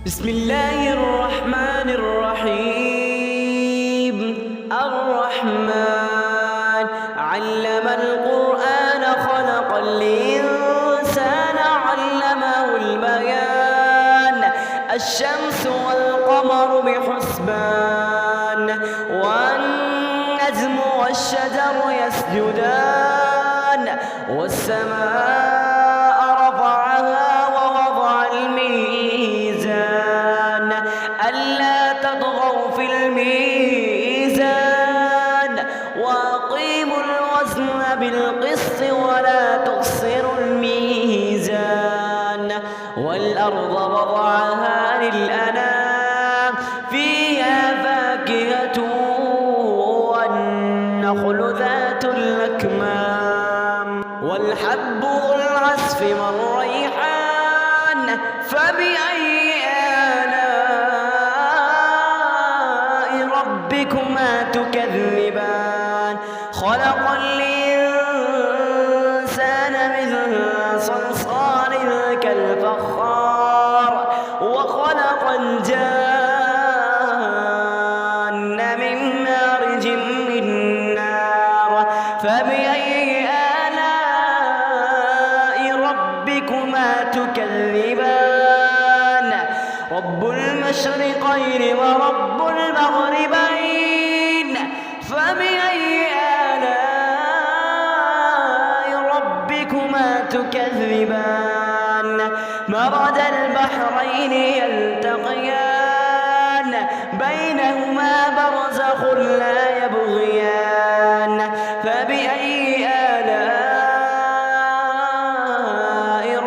بسم الله الرحمن الرحيم. الرحمن علم القرآن خلق الإنسان علمه البيان. الشمس والقمر بحسبان والنجم والشجر يسجدان والسماء رفعها ووضع الميزان ألا تطغوا في الميزان وأقيموا الوزن بالقسط ولا تخسروا الميزان والأرض وضعها للأنام فيها فاكهة والنخل ذات الأكمام والحب ذو العصف والريحان فبأي آلاء ربكما تكذبان. خلق الإنسان من صلصال كالفخار وخلق الجان من مارج من نار فبأي آلاء ربكما تكذبان. رب المشرقين ورب المغربين فبأي آلاء ربكما تكذبان. مرج البحرين يلتقيان بينهما برزخ لا يبغيان فبأي آلاء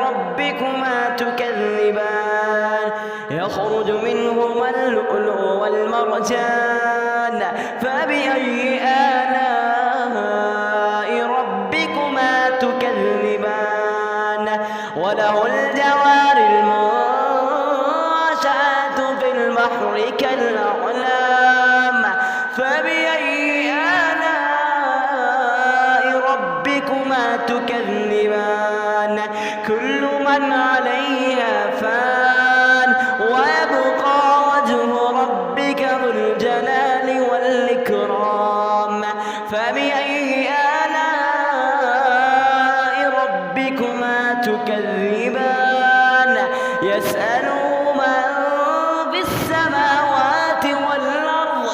ربكما تكذبان. يخرج منهما اللؤلؤ والمرجان فبأي آلاء ربكما تكذبان. وله الجوار المنشآت في البحر كالأعلام فبأي آلاء ربكما تكذبان. كل من عليها فان ويبقى وجه ربك ذو الجلال والإكرام فبأي آلاء ربكما تكذبان. يسأله من في السماوات والأرض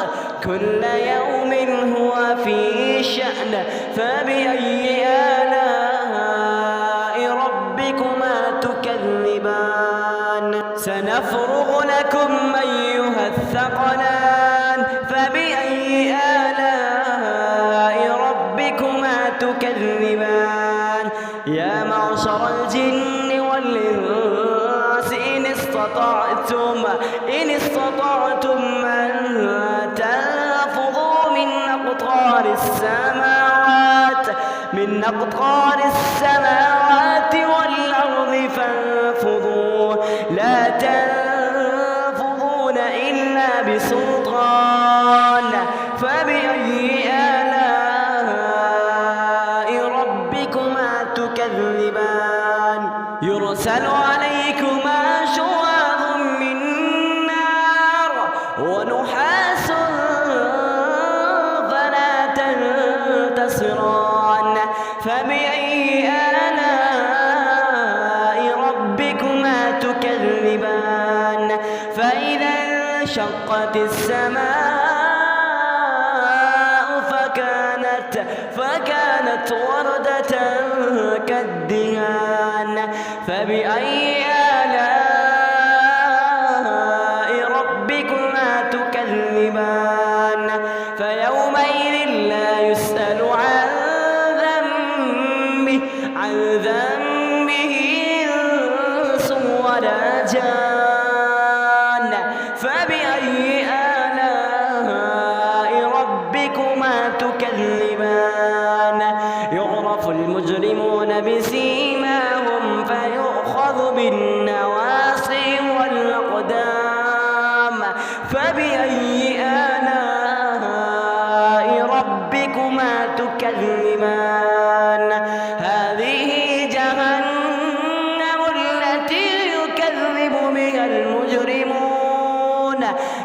كل يوم هو في شأن فبأي آلاء ربكما تكذبان. سنفرغ لكم أيها الثقلان فبأي آلاء ربكما تكذبان. يا معشر الجن والإنس إن استطعتم أن تنفذوا من أقطار السماوات والأرض فانفذوا لا تنفذون إلا بسلطان فبأي آلاء ربكما تكذبان. يرسل عليكما شواظ من نار ونحاس فلا تنتصران فبأي آلاء ربكما تكذبان. فإذا انشقت السماء فكانت وردة كالدهان فبأي آلاء ربكما تكذبان. فيومئذ لا يسأل عن ذنبه إنس ولا جان فبأي آلاء ربكما تكذبان. يعرف المجرمون بسيماهم فيؤخذ بالنواصي والأقدام فبأي آلاء ربكما تكذبان. هذه جهنم التي يكذب بها المجرمون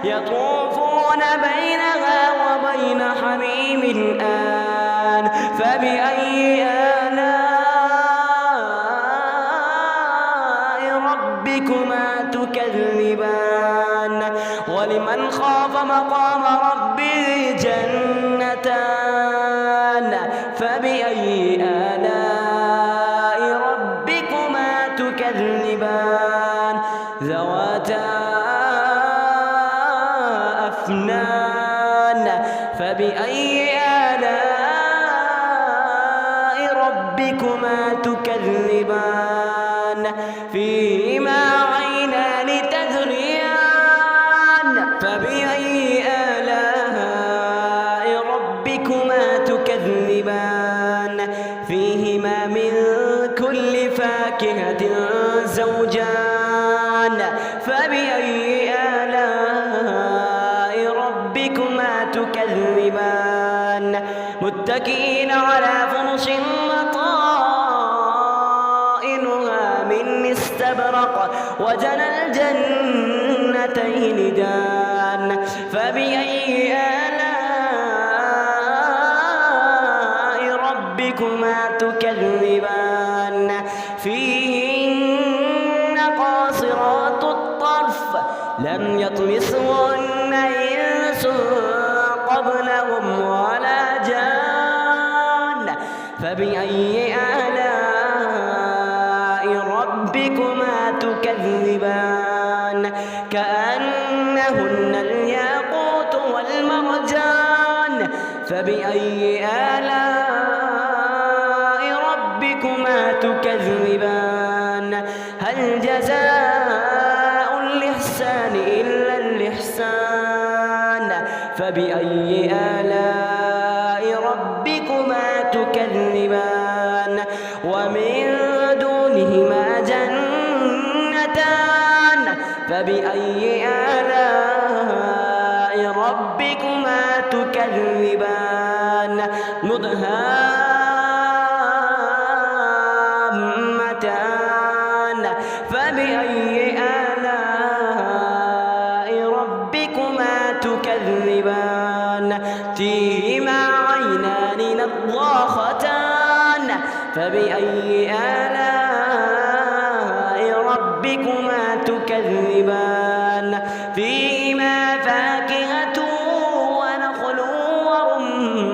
يطوفون بينها وبين حميم آن فبأي آلاء ربكما تكذبان ولمن خاف مقام ربه جنتان فبأي آلاء ربكما تكذبان ذواتا أفنان فبأي آلاء ربكما تكذبان فيهما عينان تجريان فبأي آلاء ربكما تكذبان فيهما من كل فاكهة زوجان فبأي آلاء ربكما تكذبان متكئين على فرش وطائنها من استبرق وجنى الجنتين دان فبأي آلاء ربكما تكذبان فيهن قاصرات الطرف لم يطمثهن إنس قبلهم ولا جان فبأي آلاء ربكما تكذبان كأنهن الياقوت والمرجان فبأي آلاء ربكما تكذبان هل جزاء الإحسان إلا الإحسان فبأي آلاء ربكما تكذبان ومن دونهما جنتان فبأي آلاء ربكما تكذبان مدهامتان فبأي آلاء ربكما تكذبان فيهما عينان نضاختان فبأي آلاء ربكما تكذبان فيهما فاكهة ونخل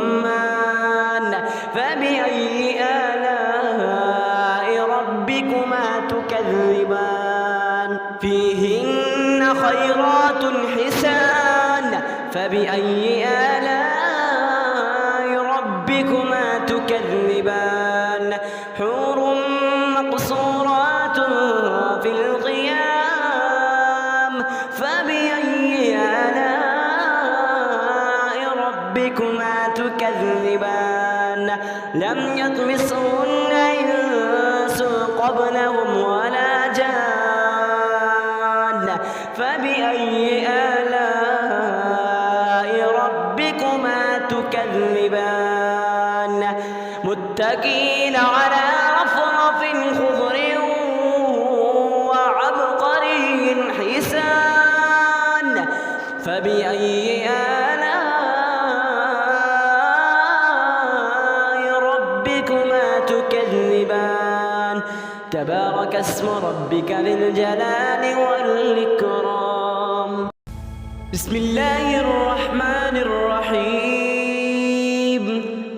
ورمان فبأي آلاء ربكما تكذبان فيهن خيرات حسان فبأي آلاء ربكما تكذبان حور مقصورات في الخيام فبأي آلاء ربكما تكذبان لم يطمثهن إنس قبلهم ولا جان فبأي آلاء ربكما تكذبان متكئين على رفرف خضر وعبقري حسان فبأي آلاء ربكما تكذبان تبارك اسم ربك ذي الجلال والإكرام بسم الله الرحمن الرحيم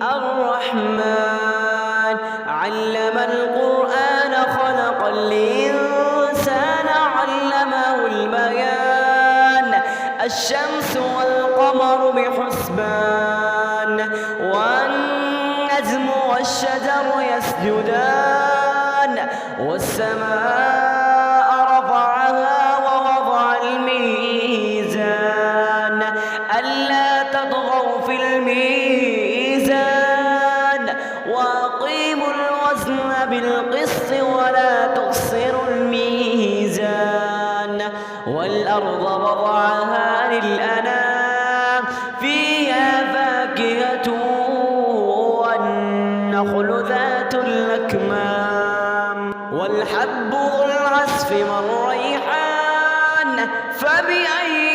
الرحمن علم القرآن خلق الإنسان علمه البيان الشمس والقمر بحسبان والنجم والشجر يسجدان والسماء رفعها ووضع الميزان ألا تطغوا في الميزان وأقيموا الوزن بالقسط ولا تخسروا الميزان والأرض وضعها للأنام فيها فاكهة والنخل ذات الأكمام والحب ذو العصف والريحان فبأي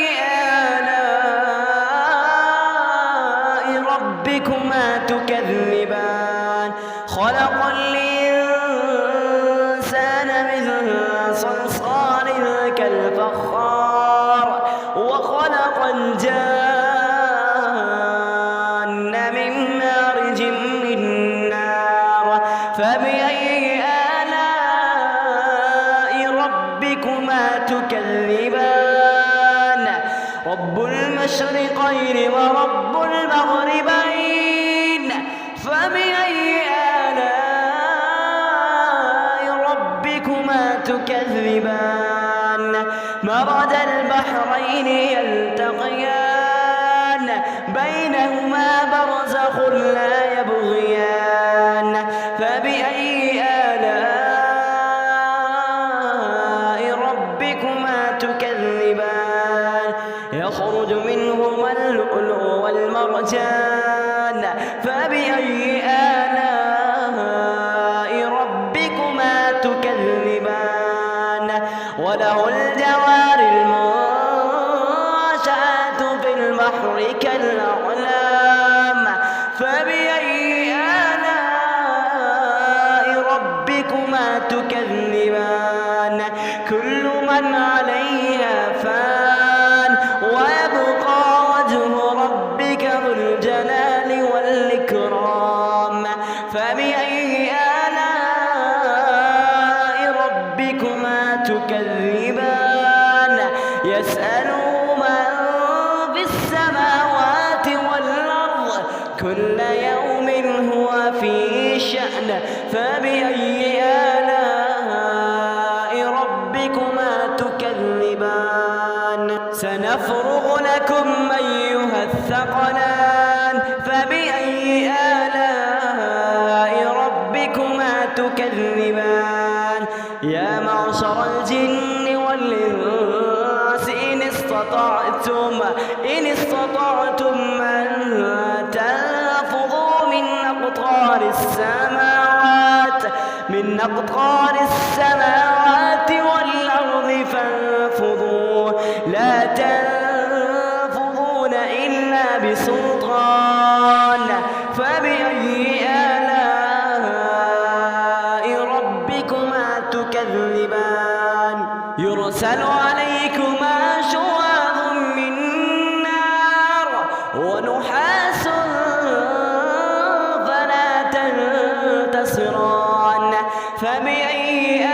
الجان من مارج من نار فبأي آلاء ربكما تكذبان رب المشرقين ورب المغربين فبأي آلاء ربكما تكذبان مرج البحرين يلتقيان بينهما برزخ لا يبغيان فبأي آلاء ربكما تكذبان يخرج منهما اللؤلؤ والمرجان فبأي آلاء ربكما تكذبان وله الجوار المنشآت في البحر كالأعلام فبأي آلاء ربكما تكذبان كل من عليها فان ويبقى وجه ربك ذو الجلال والإكرام فبأي آلاء ربكما تكذبان يسأله من في السماوات والأرض كل يوم هو في شأن فبأي آلاء ربكما تكذبان سنفرغ لكم أيها الثقلان فبأي آلاء ربكما تكذبان يا معشر الجن والإنس إن استطعتم أن تنفذوا من أقطار السماوات والأرض فانفذوا لا تنفذون إلا بسلطان فبأي آلاء ربكما تكذبان يرسل عليكما شواظ من نار ونحاس فلا تنتصران فبأي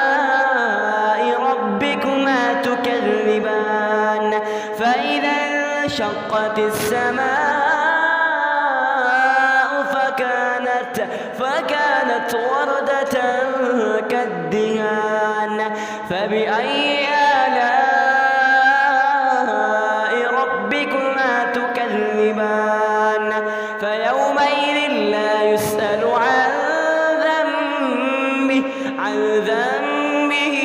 آلاء ربكما تكذبان فإذا انشقت السماء فكانت وردة كالدهان فبأي آلاء ربكما تكذبان فيومئذ لا يسأل عن ذنبه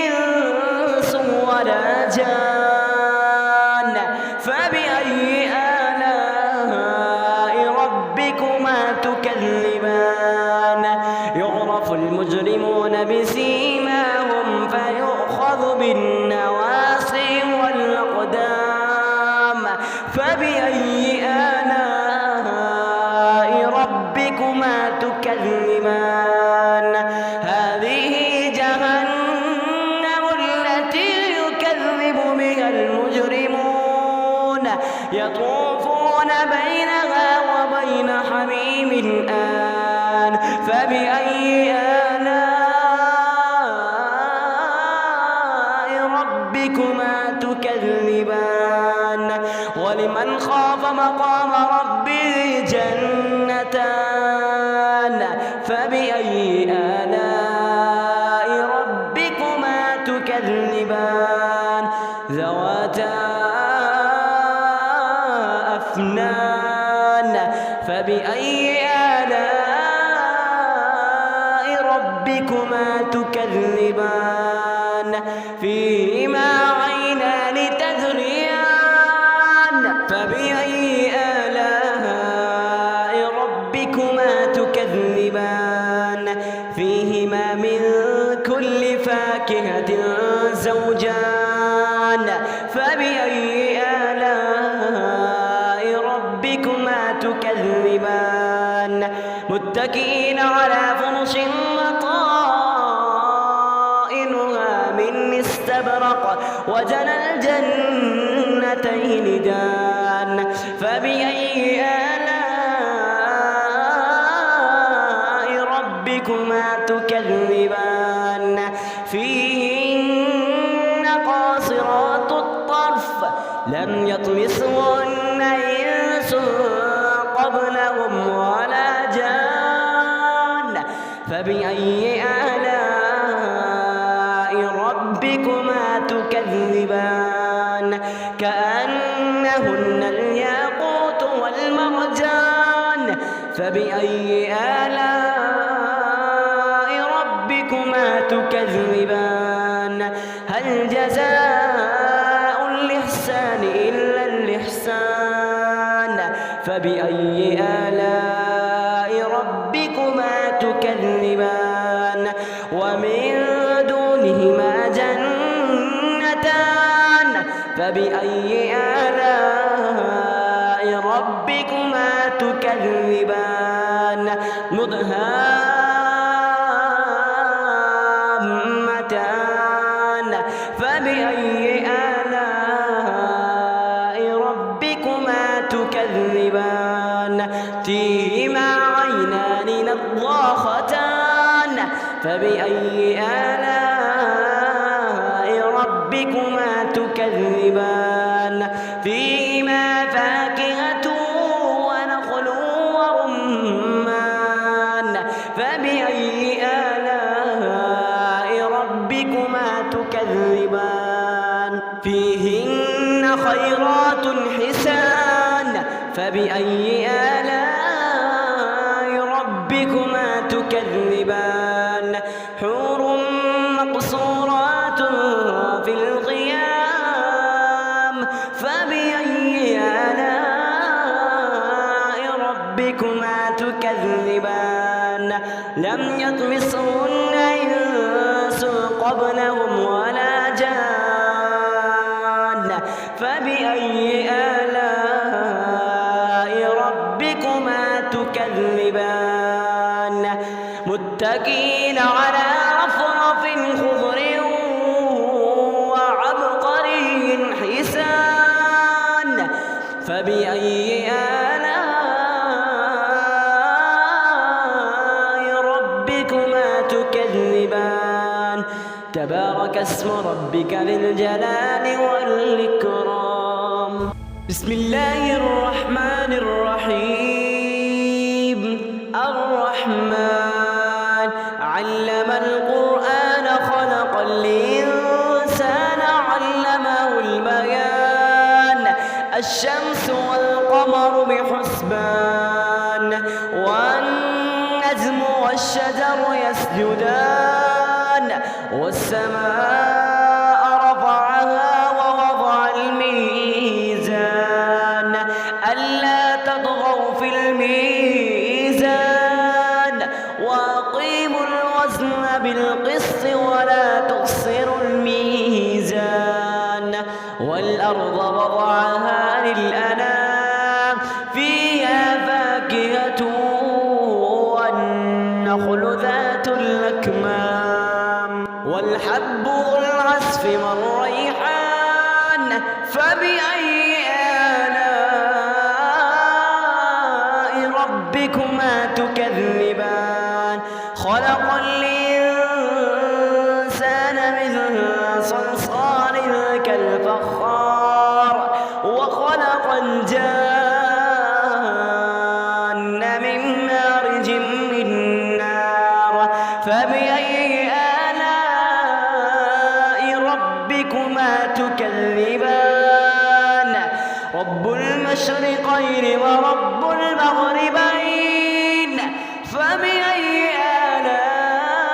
إنس ولا جان فبأي آلاء ربكما تكذبان يعرف المجرمون بسيماهم فيؤخذ بالنواصي والأقدام فبأي آلاء ربكما تكذبان هذه جهنم التي يكذب بها المجرمون يطوفون بينها وبين حميم آن فبأي آلاء ربكما تكذبان ولمن خاف مقام ربه جنتان فبأي آلاء ربكما تكذبان ذواتا أفنان فبأي آلاء ربكما تكذبان فيهما عينان تجريان فبأي آلاء ربكما تكذبان فيهما من كل فاكهة زوجان فبأي آلاء ربكما تكذبان متكئين على فرش وطائنها من استبرق وجنى الجنتين اثنتين دان فبأي آلاء ربكما تكذبان فيهن قاصرات الطرف لم يطمثهن إنس قبلهم ولا جان فبأي آلاء ربكما تكذبان كأنهن الياقوت والمرجان فبأي آلاء ربكما تكذبان هل جزاء الإحسان إلا الإحسان فبأي آلاء ربكما تكذبان ومن دونهما جنتان فبأي آلاء ربكما تكذبان مدهامتان فبأي آلاء ربكما تكذبان فيهما عينان نضاختان فبأي آلاء ربكما تكذبان فيهما فاكهة ونخل ورمان فبأي آلاء ربكما تكذبان فيهن خيرات حسان فبأي آلاء ربكما تكذبان حور مقصورات في الخيام فبأي آلاء ربكما تكذبان لم يطمثهن إنس قبلهم ولا جان فبأي آلاء ربكما تكذبان متكئين على رفرف خضر وعبقري حسان فبأي آلاء ربكما تكذبان تبارك اسم ربك ذي الجلال والإكرام بسم الله الرحمن الرحيم الرحمن علم القرآن خلق الإنسان علمه البيان الشمس والقمر بحسبان والنجم والشجر يسجدان والسماء رفعها ووضع الميزان ألا تطغوا في الميزان وأقيموا الوزن بالقسط ولا تخسروا الميزان والأرض وضعها للأنام فيها فاكهة والنخل ذات الأكمام والحب ذو العصف والريحان فبأي آلاء ربكما تكذبان خلق الإنسان من صلصال كالفخار وخلق الجان من مارج من نار فبأي آلاء ربكما تكذبان رب المشرقين ورب المغربين فبأي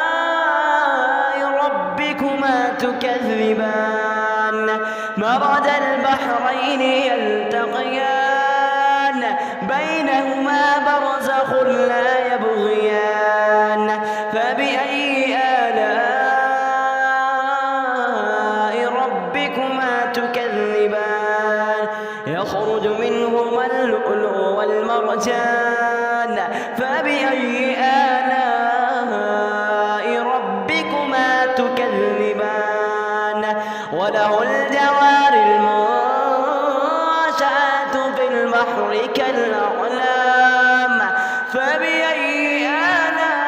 آلاء ربكما تكذبان مرج البحرين يلتقيان بينهما برزخ لا يبغيان فبأي آلاء ربكما تكذبان يخرج منهما اللؤلؤ والمرجان فبأي آلاء ربكما تكذبان وله الجوار ربك الأعلام فبأي آلاء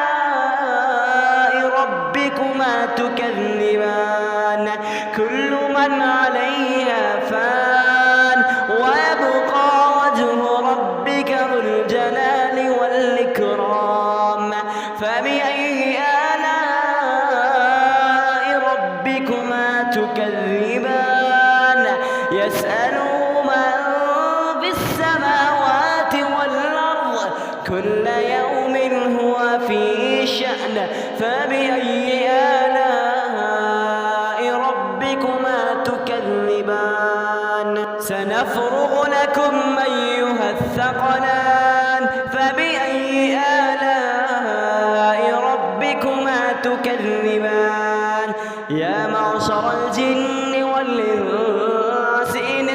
ربكما تكذبان كل من عليها فان ويبقى وجه ربك ذو الجلال والإكرام فبأي آلاء ربكما تكذبان يسأله من في السماوات والأرض كل يوم هو في شأن فبأي آلاء ربكما تكذبان سنفرغ لكم أيها الثقلان فبأي آلاء ربكما تكذبان يا معشر الجن والإنس إن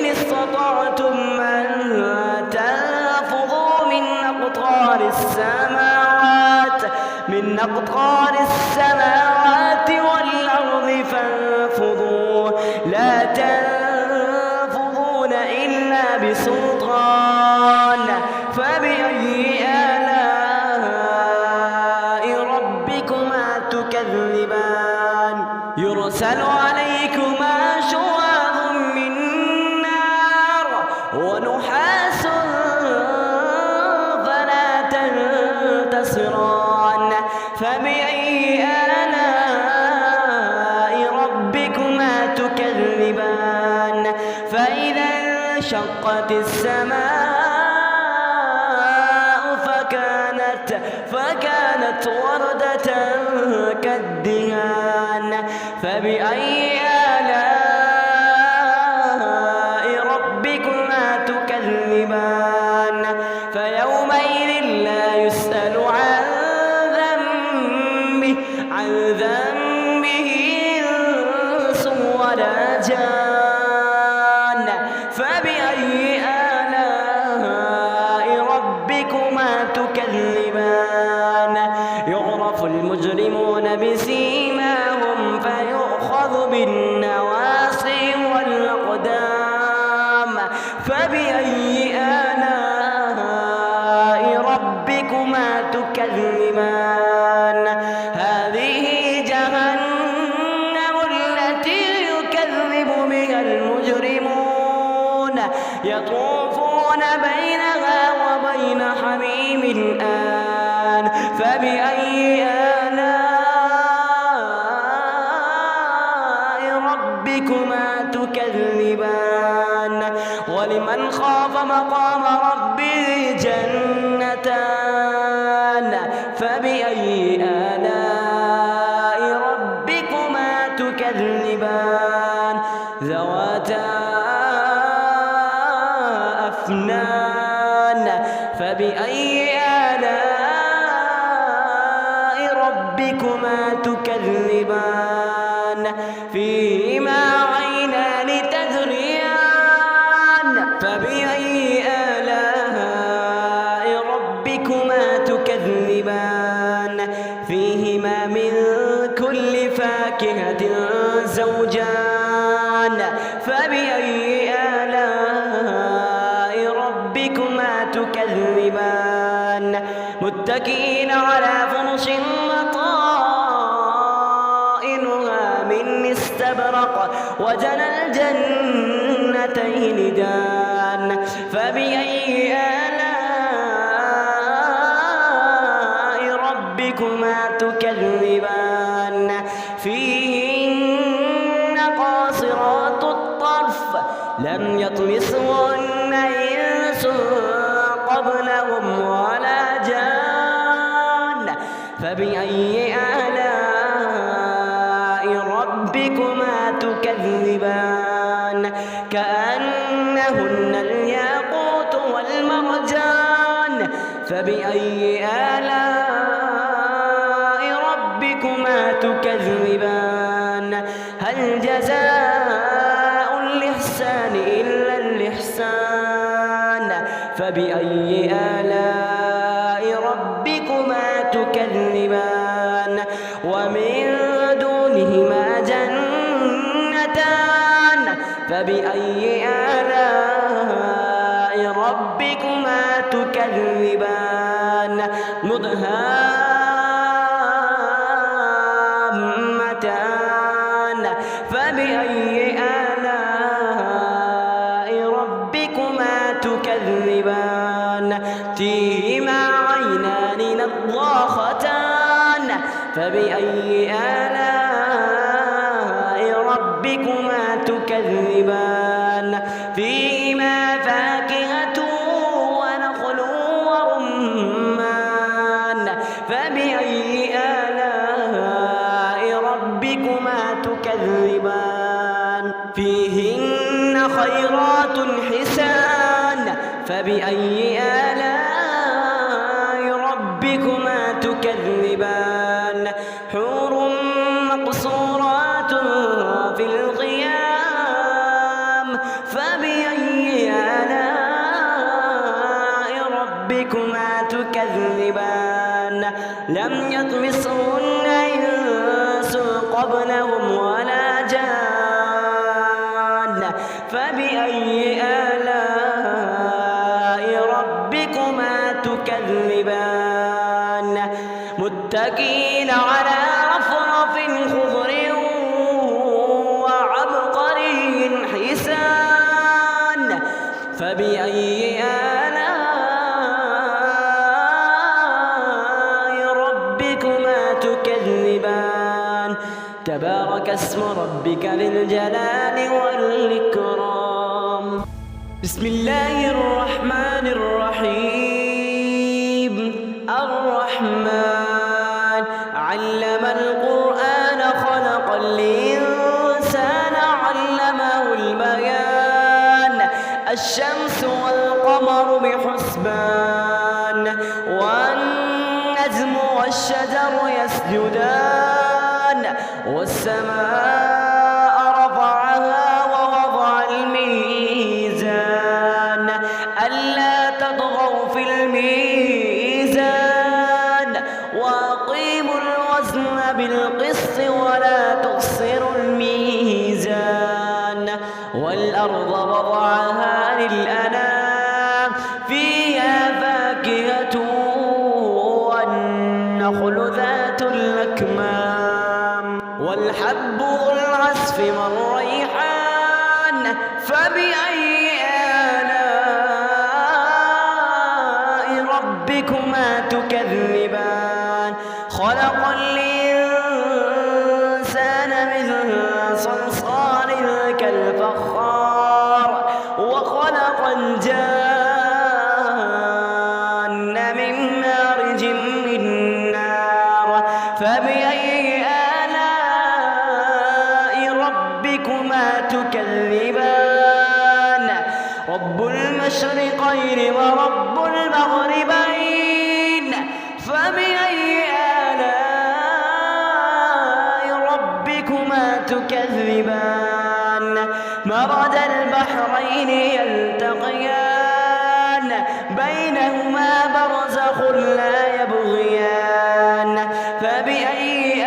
استطعتم أن تنفذوا من أقطار السماوات والأرض فانفذوا لا تنفذون إلا بسلطان فبأي آلاء ربكما تكذبان يرسل عليكما شواظ من نار ونحاس فلا تنتصران فبأي آلاء ربكما تكذبان فإذا انشقت السماء فكانت وردة كالدهان فبأي آلاء ربكما تكذبان فيومئذ لا يسأل عن ذنبه إنس ولا جان فبأي آلاء ربكما تكذبان يعرف المجرمون بسيماهم فيؤخذ بالنواصي والأقدام فبأي آلاء ربكما تكذبان هذه جهنم التي يكذب بها المجرمون يطوفون بينها وبين حميم آن فبأي آلاء ربكما تكذبان ولمن خاف مقام ربه جنتان فبأي آلاء ربكما تكذبان ذواتا أفنان فبأي آلاء ربكما تكذبان فيهما عينان تجريان فبأي آلاء ربكما تكذبان فيهما من كل فاكهة زوجان فبأي آلاء ربكما تكذبان متكئين على فرش وطائنها من استبرق وجنى الجنتين دان فبأي آلاء ربكما تكذبان فيهن قاصرات الطرف لم يطمثهن إنس قبلهم ولا جان فبأي آلاء ربكما تكذبان كأنهن الياقوت والمرجان فبأي آلاء ربكما تكذبان هل جزاء الإحسان إلا الإحسان فبأي آلاء ربكما تكذبان ومن دونهما جنتان فبأي آلاء ربكما تكذبان مدهامتان فبأي آلاء ربكما تكذبان فيهما عينان نضاختان فبأي آلاء ربكما تكذبان فيهما فاكهة ونخل ورمان فبأي آلاء ربكما تكذبان فيهن خيرات حسان فبأي آلاء ربكما تكذبان حور مقصورات في الخيام فبأي آلاء ربكما تكذبان لم يطمسهن إنس قبلهم ولا جان فبأي آلاء ربكما تكذبان متكئين على رفرف خضر وعبقري حسان فبأي آلاء ربكما تكذبان تبارك اسم ربك ذي الجلال والإكرام بسم الله الرحمن الرحيم الرحمن علم القرآن خلق الإنسان علمه البيان الشمس والقمر بحسبان والنجم والشجر يسجدان والسماء رفعها ووضع الميزان ألا تطغوا في الميزان وأقيموا الوزن بالقسط ولا تخسروا الميزان والأرض وضعها للأنام فيها فاكهة والنخل ذات الأكمام والحب ذو العصف والريحان فبأي آلاء ربكما تكذبان خلق الإنسان من صلصال كالفخار وخلق الجان من مارج من نار فبأي آلاء ربكما تكذبان رب المشرقين ورب المغربين فبأي آلاء ربكما تكذبان مرج البحرين يلتقيان بينهما برزخ لا يبغيان فبأي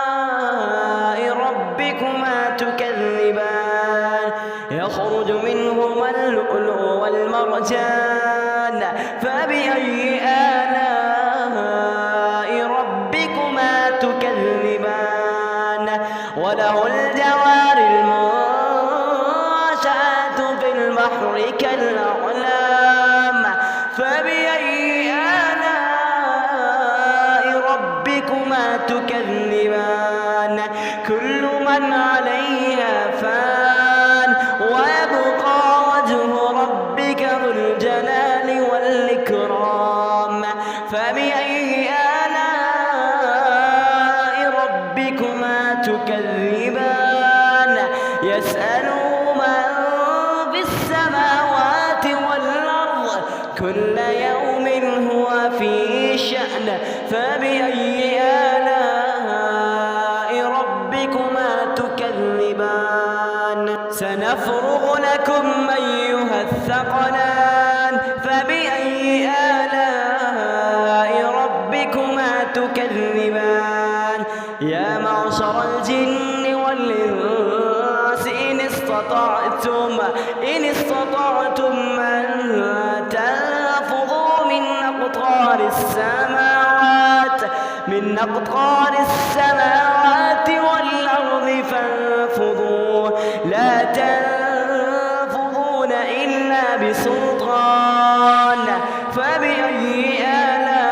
آلاء ربكما تكذبان يخرج منهما اللؤلؤ والمرجان فبأي آلاء ربكما تكذبان وله الجوار المنشآت في البحر كالأعلام فبأي آلاء ربكما تكذبان كل من عليها فان ويبقى وجه ربك ذو الجلال والإكرام فبأي آلاء ربكما تكذبان يسأله من في السماوات والأرض كل يوم هو في شأن فبأي آلاء ربكما تكذبان سنفرغ لكم أيها الثقلان فبأي آلاء ربكما تكذبان يا معشر الجن والإنس إن استطعتم استطعتم أن تنفذوا من أقطار السماوات والأرض فانفذوا لا تنفذون إلا بسلطان فبأي آلاء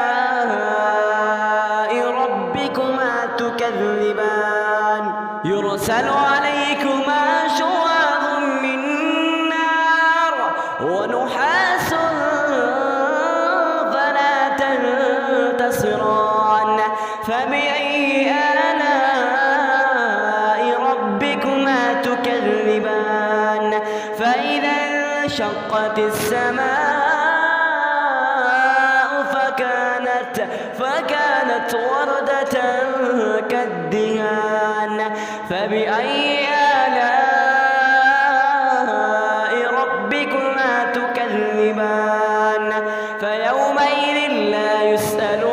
ربكما تكذبان يرسل عليكما شواظ من نار ونحاس فلا تنتصران فبأي آلاء ربكما تكذبان فإذا انشقت السماء فكانت وردة كالدهان فبأي آلاء ربكما تكذبان فيومئذ لا يسأل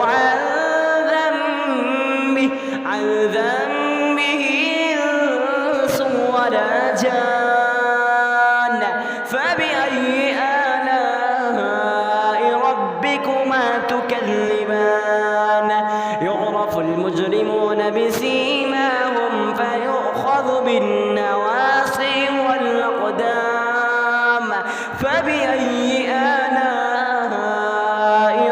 عن ذنبه إنس ولا جان فبأي آلاء ربكما تكذبان يعرف المجرمون بسيماهم فيؤخذ بالنواصي والأقدام فبأي آلاء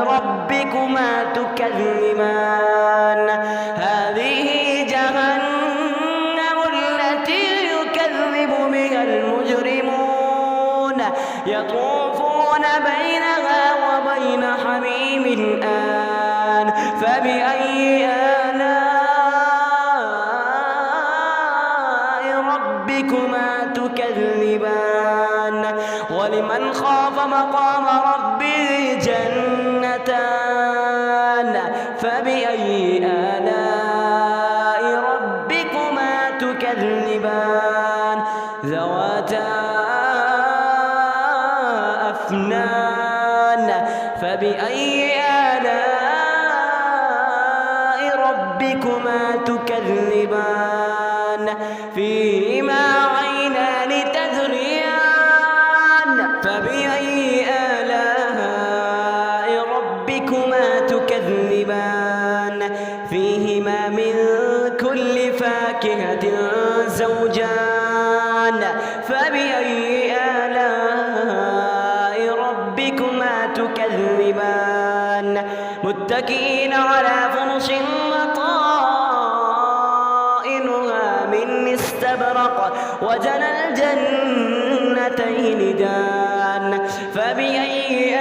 ربكما تكذبان هذه جهنم التي يكذب بها المجرمون يطوفون بينها وبين حميم آن فبأي آلاء ربكما تكذبان ولمن خاف مقام ربه جنتان فبأي آلاء ربكما تكذبان ذواتا أفنان فبأي آلاء ربكما تكذبان فيهما عينان تجريان فبأي آلاء ربكما تكذبان فيهما من كل فاكهة زوجان فبأي آلاء ربكما تكذبان متكئين على فرش وطائنها من استبرق وجنى الجنتين دان فبأي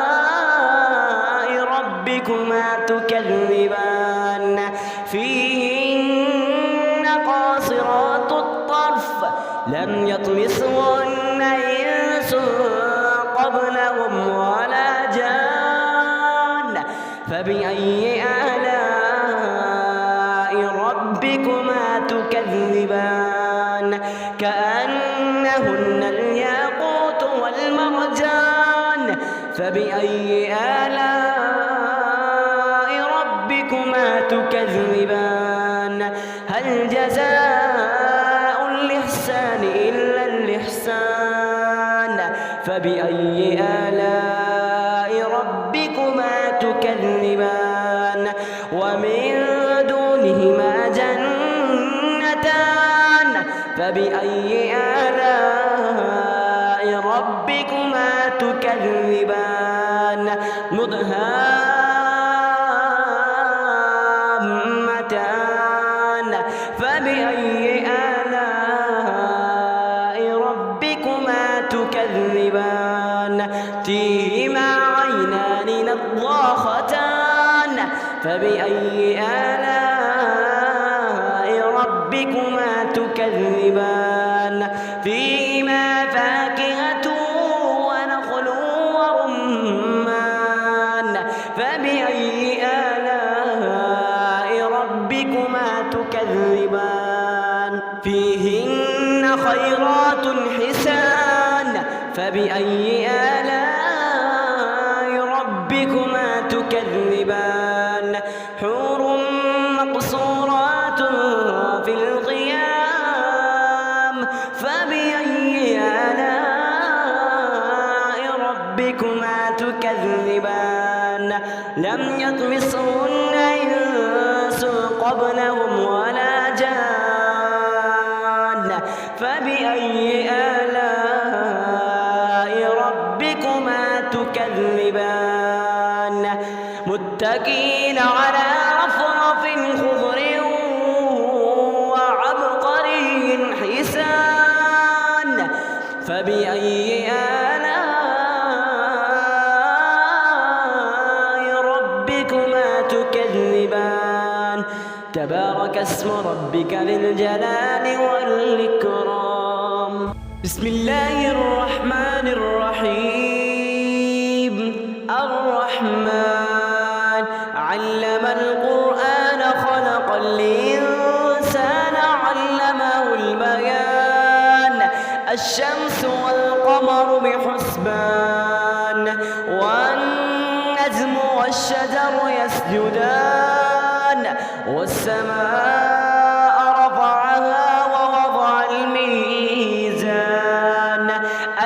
آلاء ربكما تكذبان فيهن قاصرات الطرف لم يطمثهن إنس قبلهم ولا جان فبأي آلاء ربكما تكذبان كأنهن الياقوت والمرجان فبأي آلاء ربكما تكذبان هل جزاء الإحسان إلا الإحسان فبأي آلاء ربكما تكذبان ومن دونهما جنتان فبأي آلاء ربكما تكذبان مدهامتان فبأي آلاء ربكما تكذبان فيهما عينان نضاختان فبأي آلاء ربكما تكذبان فيهما فاكهة ونخل ورمان فبأي آلاء ربكما تكذبان فيهن خيرات حسان فبأي آلاء ربكما تكذبان حور مقصورات في الخيام يمسهن إنس قبلهم ولا جان فبأي آلاء ربكما تكذبان متكئين على رفرف خضر وعبقري حسان فبأي آلاء ربكما تكذبان تبارك اسم ربك ذي الجلال والإكرام بسم الله الرحمن الرحيم الرحمن علم القرآن خلق الإنسان علمه البيان الشمس والقمر بحسبان والنجم والشجر يسجدان والسماء رفعها ووضع الميزان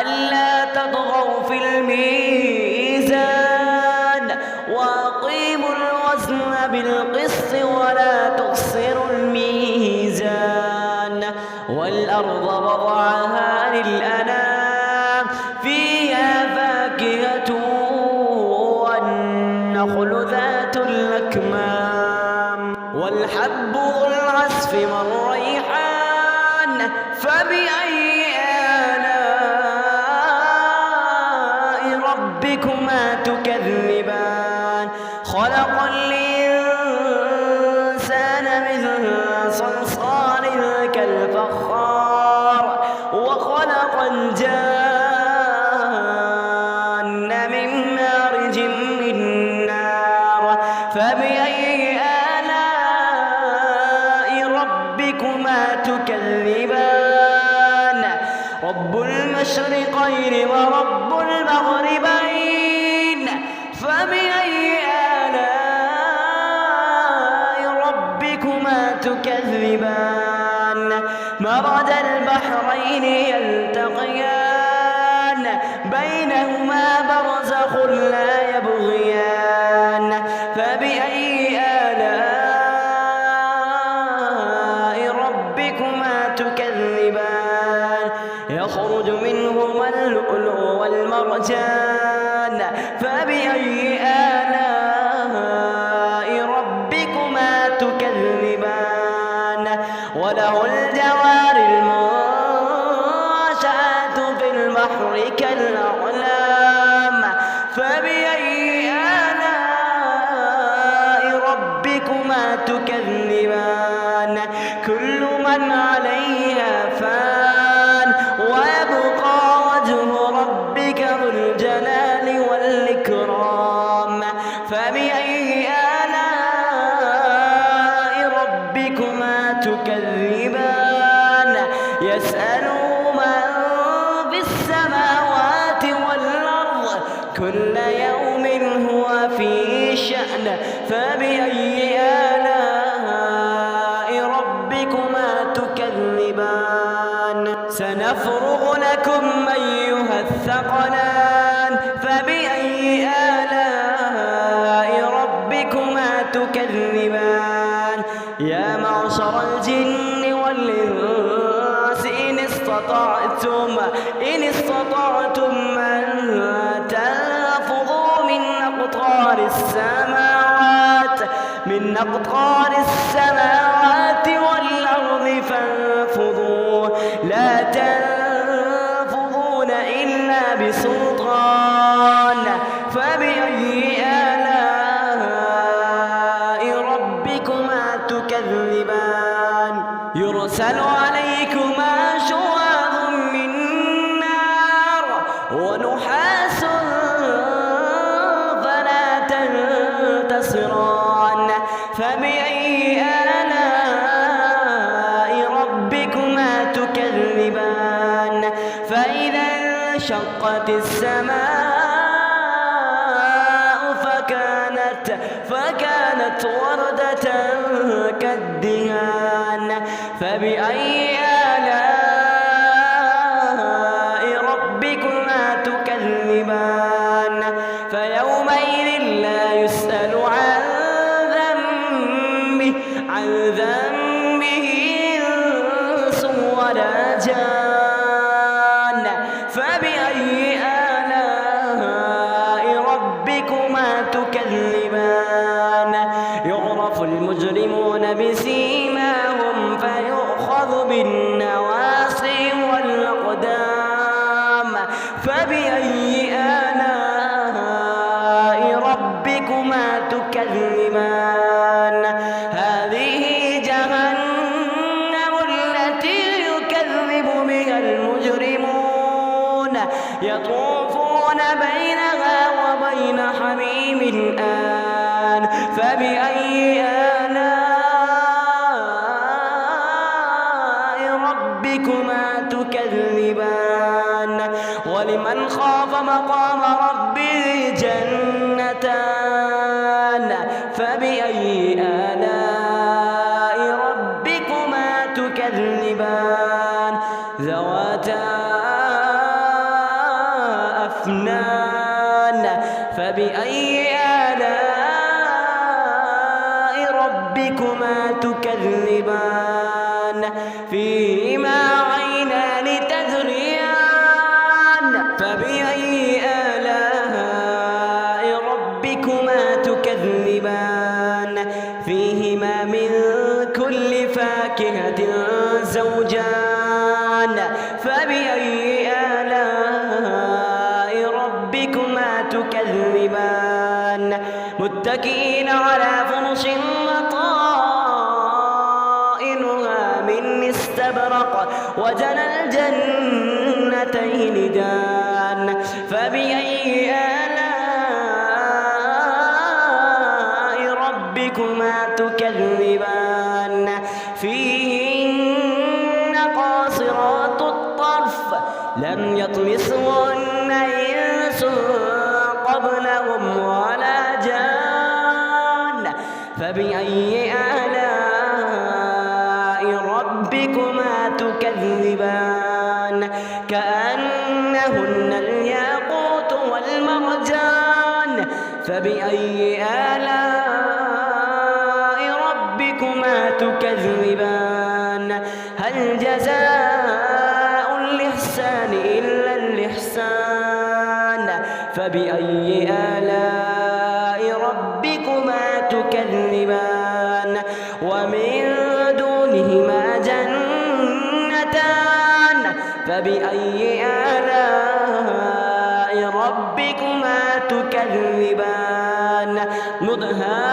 ألا تطغوا في الميزان وأقيموا الوزن بالقسط ولا تخسروا الميزان والأرض وضعها للأنام فيها فاكهة والنخل ذات الأكمام والحب ذو العصف والريحان فبأي آلاء ربكما تكذبان خلق الإنسان من صلصال كالفخار وخلق الجان من مارج من نار فبأي آلاء ربكما تكذبان رب المشرقين ورب المغربين فبأي آلاء ربكما تكذبان مرج البحرين يلتقيان بينهما برزخ لا يبغيان فبأي آلاء ربكما تكذبان يخرج منهما اللؤلؤ والمرجان فبأي آلاء ربكما تكذبان وله الجوار المنشآت في البحر كالأعلام فبأي آلاء ربكما تكذبان كل من عليها فان ويبقى وجه ربك ذو الجلال والإكرام فبأي آلاء ربكما تكذبان يسأله من في السماوات والأرض كل يوم هو في شأن فبأي آلاء ربكما تكذبان سنفرغ لكم أيها الثقلان فبأي آلاء ربكما تكذبان يا معشر الجن والإنس إن استطعتم أن تنفذوا من أقطار السماوات والأرض فانفذوا لا تنفذون إلا بسلطان فبأي آلاء ربكما تكذبان يرسل عليكما شواظ من نار ونحاس فلا تنتصران فبأي آلاء ربكما تكذبان فإذا انشقت السماء فكانت وردة كالدهان فبأي آلاء ربكما تكذبان فيومئذ لا يسأل عن يعرف المجرمون بسيماهم فيؤخذ بالنواصي والأقدام. فبأي آلاء ربكما تكذبان؟ هذه جهنم التي يكذب بها المجرمون يطوفون بينها وبين حميم آن. فبأي آلاء ربكما تكذبان؟ ولمن خاف مقام ربه جنتان. فبأي آلاء ربكما تكذبان؟ ذواتا أفنان. فبأي آلاء ربكما تكذبان؟ فيهما عينان تجريان. فبأي آلاء ربكما تكذبان؟ فيهما من كل فاكهة زوجان. فبأي آلاء ربكما تكذبان؟ متكئين على فرش مطائنها من استبرق وجنى الجنتين دان. فبأي آلاء ربكما تكذبان؟ فيهن قاصرات الطرف لم يطمثهن إنس قبلهم ولا جان. فبأي آلاء ربكما تكذبان؟ كأنهن الياقوت والمرجان. فبأي آلاء ربكما تكذبان؟ هل جزاء الإحسان إلا الإحسان؟ فبأي آلاء ربكما تكذبان؟ ومن دونهما جنتان. فبأي آلاء ربكما تكذبان؟ مدهامتان.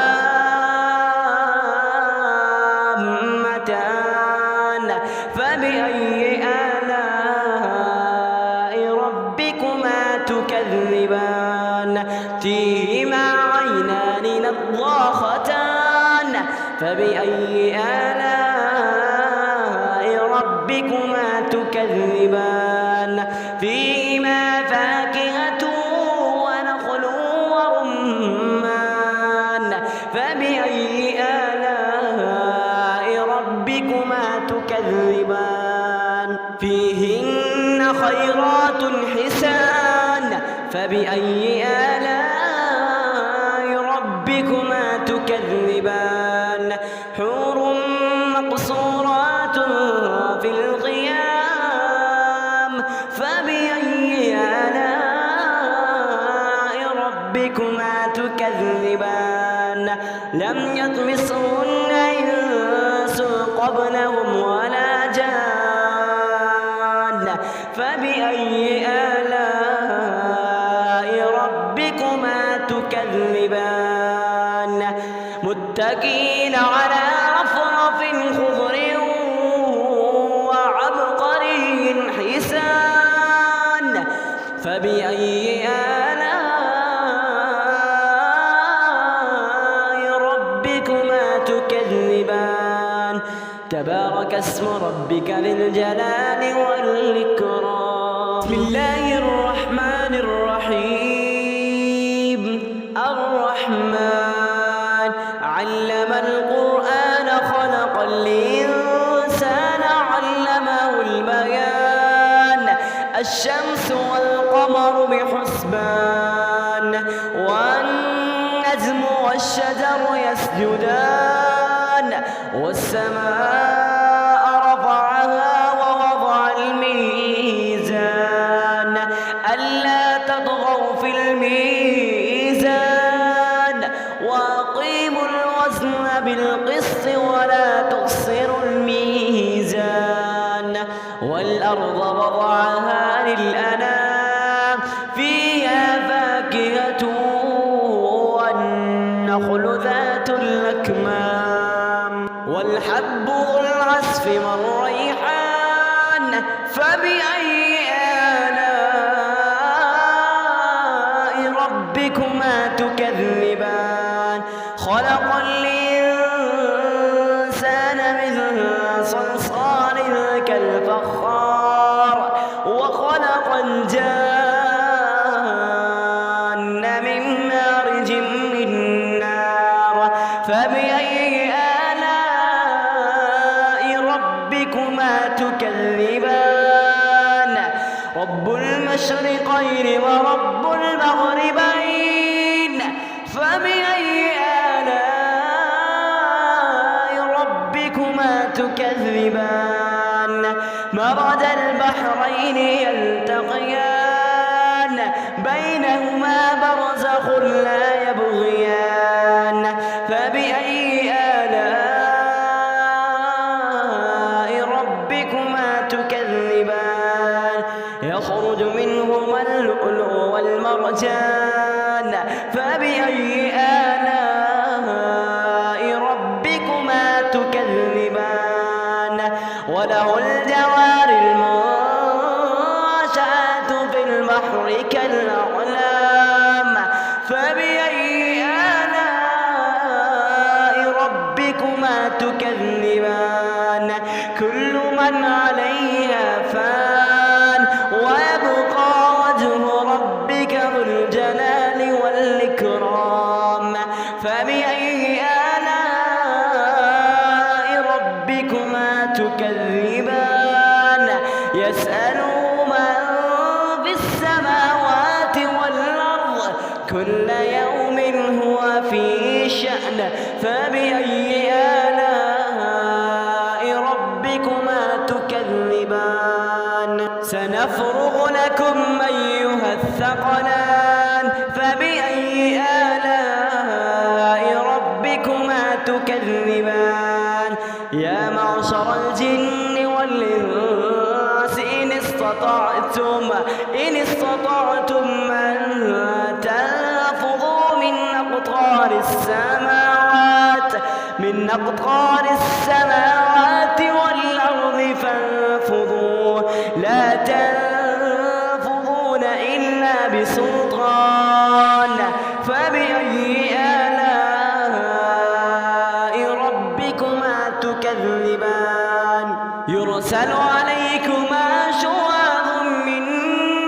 فبأي آلاء ربكما تكذبان؟ فيهما عينان نضاختان. فبأي آلاء ربكما تكذبان؟ فيهما فاكهة ونخل ورمان. فبأي آلاء ربكما تكذبان؟ فيهن خيرات حسان. فبأي آلاء ربكما تكذبان؟ حور مقصورات في الخيام. فبأي آلاء ربكما تكذبان؟ لم يطمثهن إنس قبلهم ولا جان. فبأي آلاء ربكما تكذبان؟ متكئين على رفرف خضر وعبقري حسان. فبأي آلاء ربكما تكذبان؟ تبارك اسم ربك ذي الجلال والإكرام. بسم الله الرحمن الرحيم. الرحمن علم القرآن خلق الإنسان علمه البيان. الشمس والقمر بحسبان والنجم والشجر يسجدان. والسماء رفعها ووضع الميزان ألا تطغوا في الميزان وأقيموا الوزن بالقسط ولا تخسروا الميزان والأرض وضعها للأنام فيها فاكهة والنخل ذات الأكمام والحب ذو العصف والريحان فبأي آلاء ربكما تكذبان خلق الإنسان من صلصال كالفخار وخلق الجان من مارج من نار فبأي آلاء ربكما تكذبان رب المشرقين ورب المغربين فبأي آلاء ربكما تكذبان مرج البحرين يلتقيان بينهما برزخ لا يبغيان فبأي آلاء ربكما تكذبان يخرج منهما اللؤلؤ والمرجان فبأي آلاء ربكما تكذبان وله الجوار المنشآت في البحر كالأعلام فبأي آلاء ربكما تكذبان كل من عليها فان ويبقى وجه ربك ذو الجلال والإكرام فبأي آلاء ربكما تكذبان يسأله من في السماوات والأرض كل يوم هو في شأن فبأي آلاء ربكما تكذبان سنفرغ لكم أيها الثقلان فبأي آلاء ربكما تكذبان يا معشر الجن والإنس إن استطعتم أن تنفذوا من أقطار السماوات والأرض فانفذوا لا تنفذون إلا بسلطان فبأي آلاء ربكما تكذبان يرسل عليكما شواظ من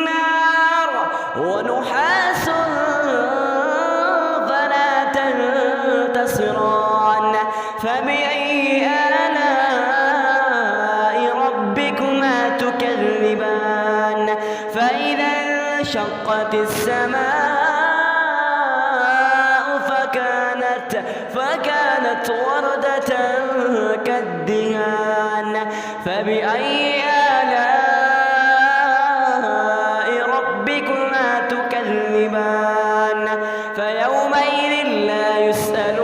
نار ونحاس فلا تنتصران فبأي آلاء ربكما تكذبان فإذا انشقت السماء فكانت وردة كالدهان فبأي آلاء ربكما تكذبان فيومئذ لا يسأل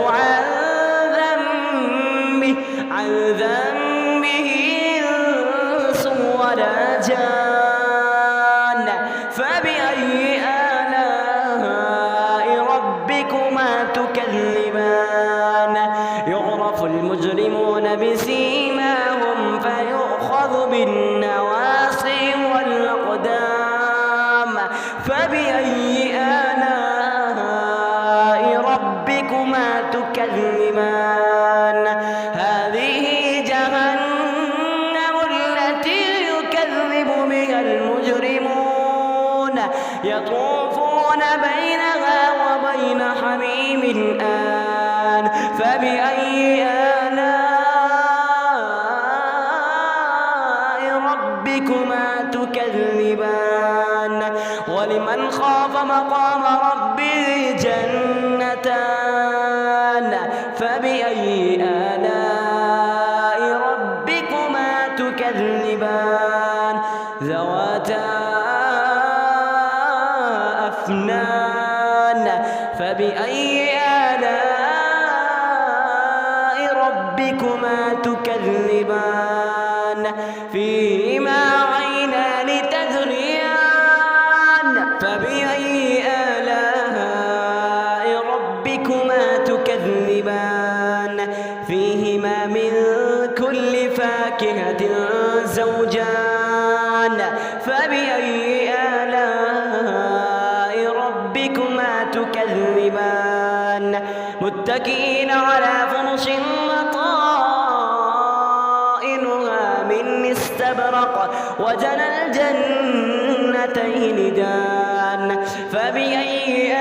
عن ذنبه إنس ولا جان فبأي آلاء ربكما تكذبان يعرف المجرمون بسيماهم فيؤخذ بالنواصي والأقدام فبأي آلاء ربكما تكذبان هذه جهنم التي يكذب بها المجرمون يطوفون بينها وبين حميم آن فبأي آلاء ربكما تكذبان ولمن خاف مقام ربه جنتان فبأي آلاء ربكما تكذبان ذواتا أفنان فبأي آلاء ربكما تكذبان فيهما عينان تجريان فبأي آلاء ربكما تكذبان فيهما من كل فاكهة زوجان فبأي آلاء ربكما تكذبان متكئين على فرش وطائنها من استبرق وجنى الجنتين دان فبأي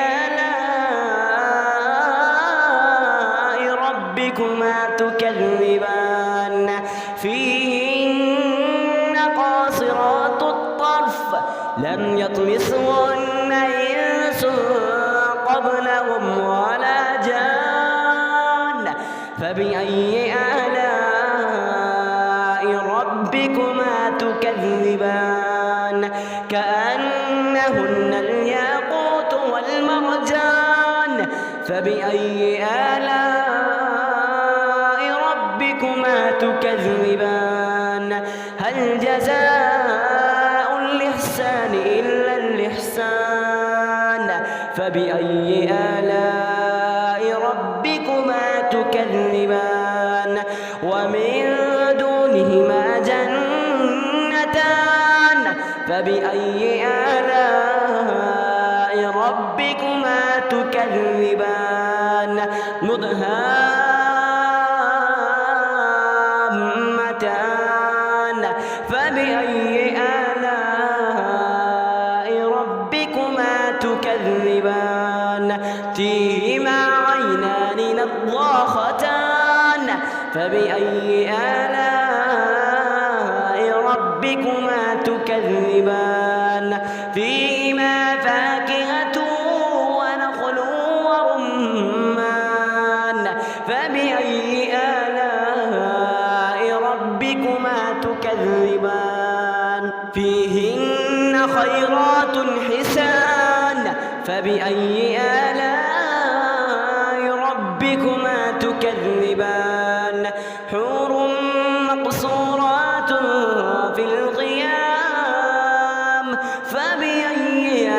آلاء ربكما تكذبان فيهن قاصرات الطرف لم يطمثهن إنس قبلهم ولا جان فبأي آلاء ربكما تكذبان كأنهن الياقوت والمرجان فبأي آلاء ربكما تكذبان هل جزاء الإحسان إلا الإحسان فبأي آلاء ربكما تكذبان ومن دونهما جنتان فبأي آلاء ربكما تكذبان مدهامتان فبأي آلاء ربكما تكذبان فيهما عينان نضاختان فبأي آلاء ربكما تكذبان فيهما فاكهة ونخل ورمان فبأي آلاء ربكما تكذبان فيهن خيرات حسان فبأي آلاء ربكما تكذبان حور مقصورات في الخيام فبأي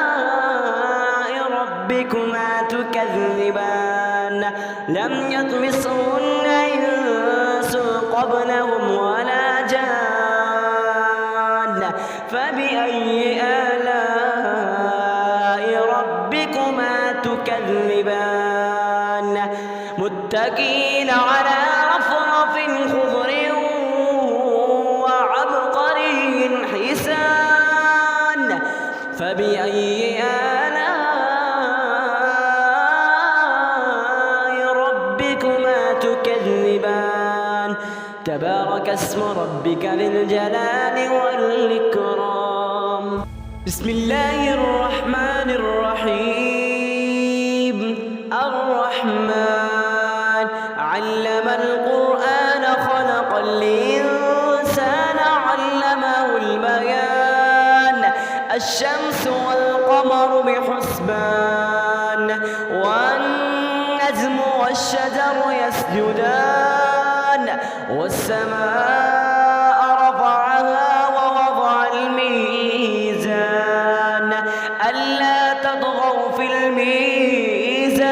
آلاء ربكما تكذبان لم يطمثهن إنس قبلهم ولا جان فبأي آلاء ربكما تكذبان متكئين على رفرف خضر وعبقري حسان فبأي آلاء ربكما تكذبان تبارك اسم ربك ذي الجلال والإكرام بسم الله الرحمن الرحيم الرحمن علم القرآن خلق الإنسان علمه البيان الشمس والقمر بحسبان والنجم والشجر يسجدان والسماء رفعها ووضع الميزان ألا تطغوا في الميزان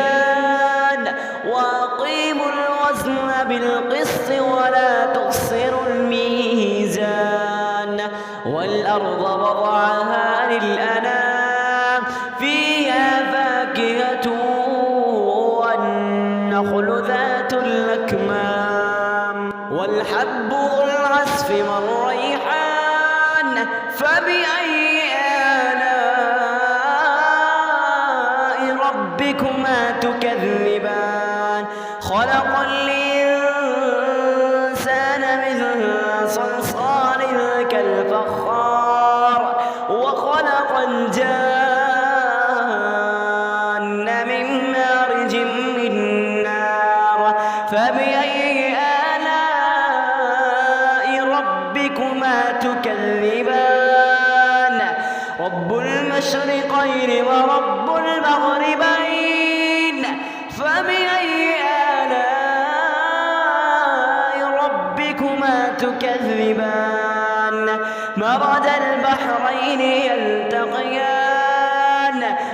وأقيموا الوزن بالقسط ولا تخسروا الميزان والأرض وضعها للأنام فيها فاكهة والنخل ذات الأكمام والحب ذو العصف والريحان فبأي آلاء ربكما تكذبان خلق الإنسان من صلصال كالفخار وخلق الجان من مارج من نار فبأي آلاء ربكما تكذبان رب المشرقين ورب المغربين فبأي آلاء تكذبان مرج البحرين يلتقيان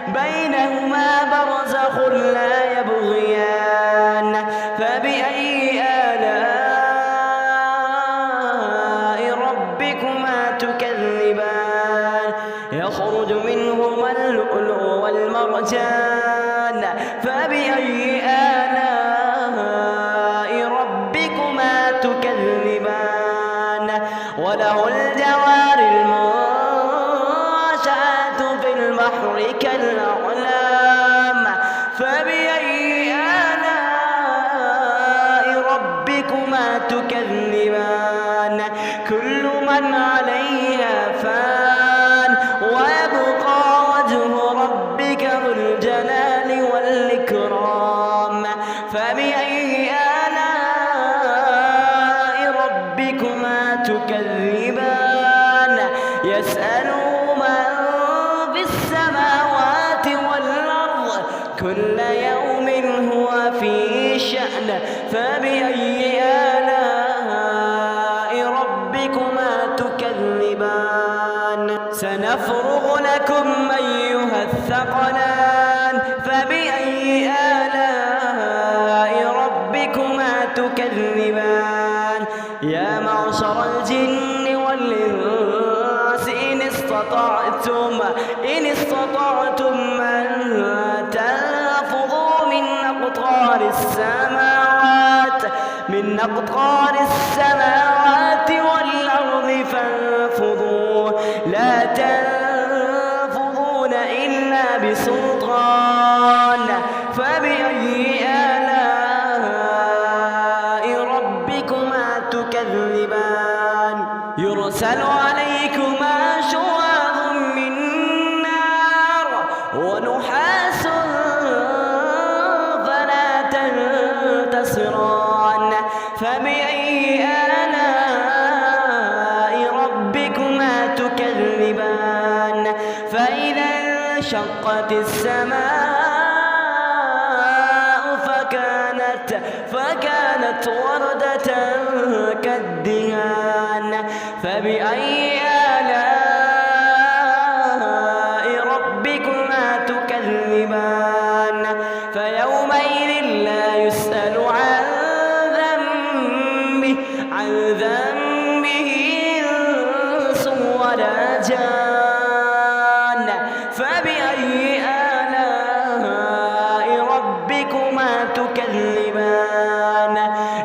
بينهما برزخ لا يبغيان فبأي آلاء ربكما تكذبان يخرج منهما اللؤلؤ والمرجان فبأي آلاء ربكما تكذبان وله الجوار المنشآت في البحر كالأعلام فبأي آلاء ربكما تكذبان كل من عليها فان ويبقى وجه ربك ذو الجلال والإكرام فبأي آلاء ربكما تكذبان يسأله من في السماوات والأرض كل يوم هو في شأن فبأي آلاء ربكما تكذبان سنفرغ لكم أيها الثقلان فبأي آلاء ربكما تكذبان يا معشر الجن والإنس إن استطعتم أن تنفذوا من أقطار السماوات والأرض فانفذوا لا تنفذون إلا بسلطان فبأي آلاء ربكما تكذبان يرسل عليكما شواظ من نار ونحاس فلا تنتصران فبأي آلاء ربكما تكذبان فإذا انشقت السماء فكانت وردة كالدهان فبأي آلاء ربكما تكذبان فيومئذ لا يسأل عن ذنبه إنس ولا جان فبأي آلاء ربكما تكذبان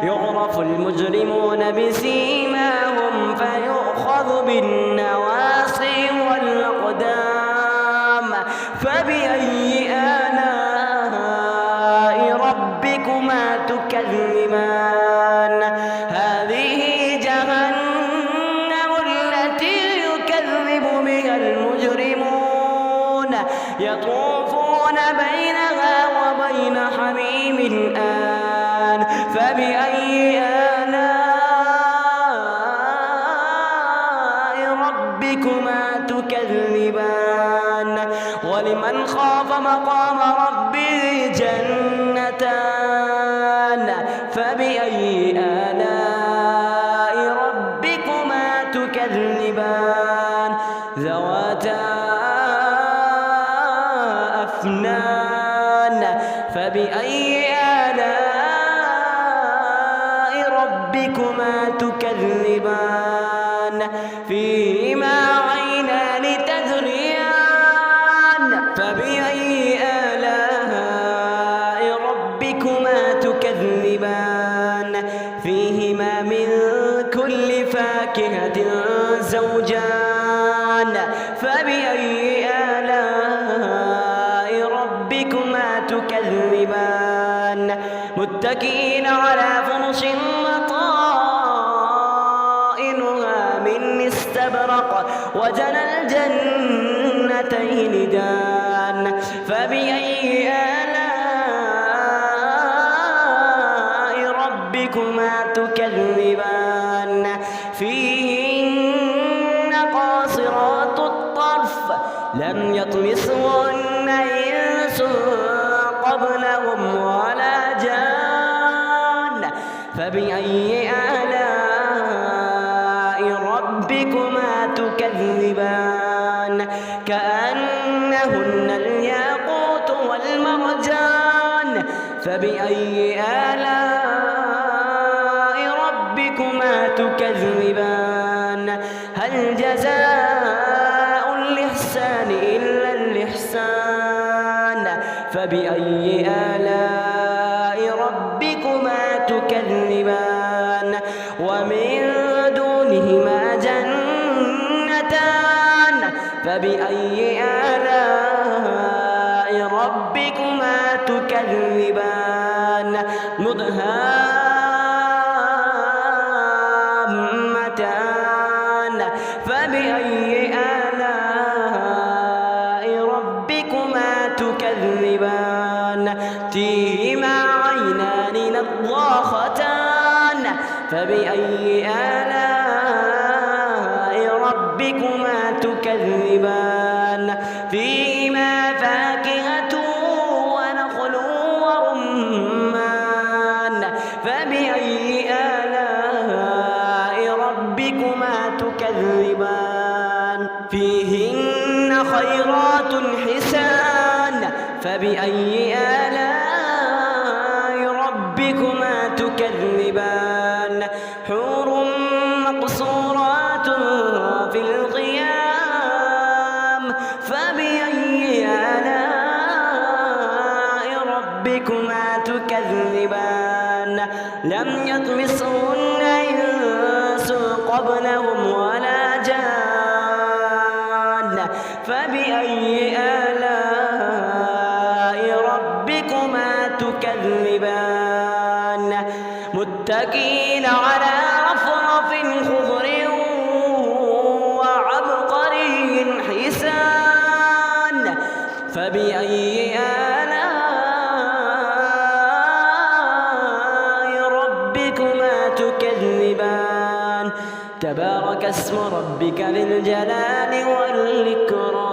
يعرف المجرمون بسيماهم فيؤخذ بالنواصي والأقدام فبأي آلاء ربكما تكذبان هذه جهنم التي يكذب بها المجرمون يطوفون بينها وبين حميم آن فبأي آلاء ربكما تكذبان ولمن خاف مقام ربه جنتان فبأي آلاء ربكما تكذبان ذواتا أفنان فبأي آلاء ربكما تكذبان فيهما عينان تجريان فبأي آلاء ربكما تكذبان فيهما من كل فاكهة زوجان فبأي آلاء ربكما تكذبان متكئين على فرش مطائنها من استبرق وجنى الجنتين دان فبأي آلاء ربكما تكذبان فيهن قاصرات الطرف لم يطمثهن إنس قبلهم ولا جان فبأي آلاء تكذبان هل جزاء الإحسان إلا الإحسان فبأي آلاء ربكما تكذبان ومن دونهما جنتان فبأي آلاء ربكما تكذبان مدهامتان فبأي آلاء ربكما تكذبان فيهما عينان نضاختان فبأي آلاء ربكما تكذبان فيهما فاكهة ونخل ورمان فبأي آلاء ربكما تكذبان فيهن خيرات حسان فبأي آلاء ربكما تكذبان حور مقصورات في الخيام فبأي آلاء ربكما تكذبان لم يطمسهن إنس قبلهم ولا جان فبأي آلاء ربكما تكذبان متكئين على رفرف خضر وعبقري حسان فبأي آلاء ربكما تكذبان تبارك اسم ربك ذي الجلال والإكرام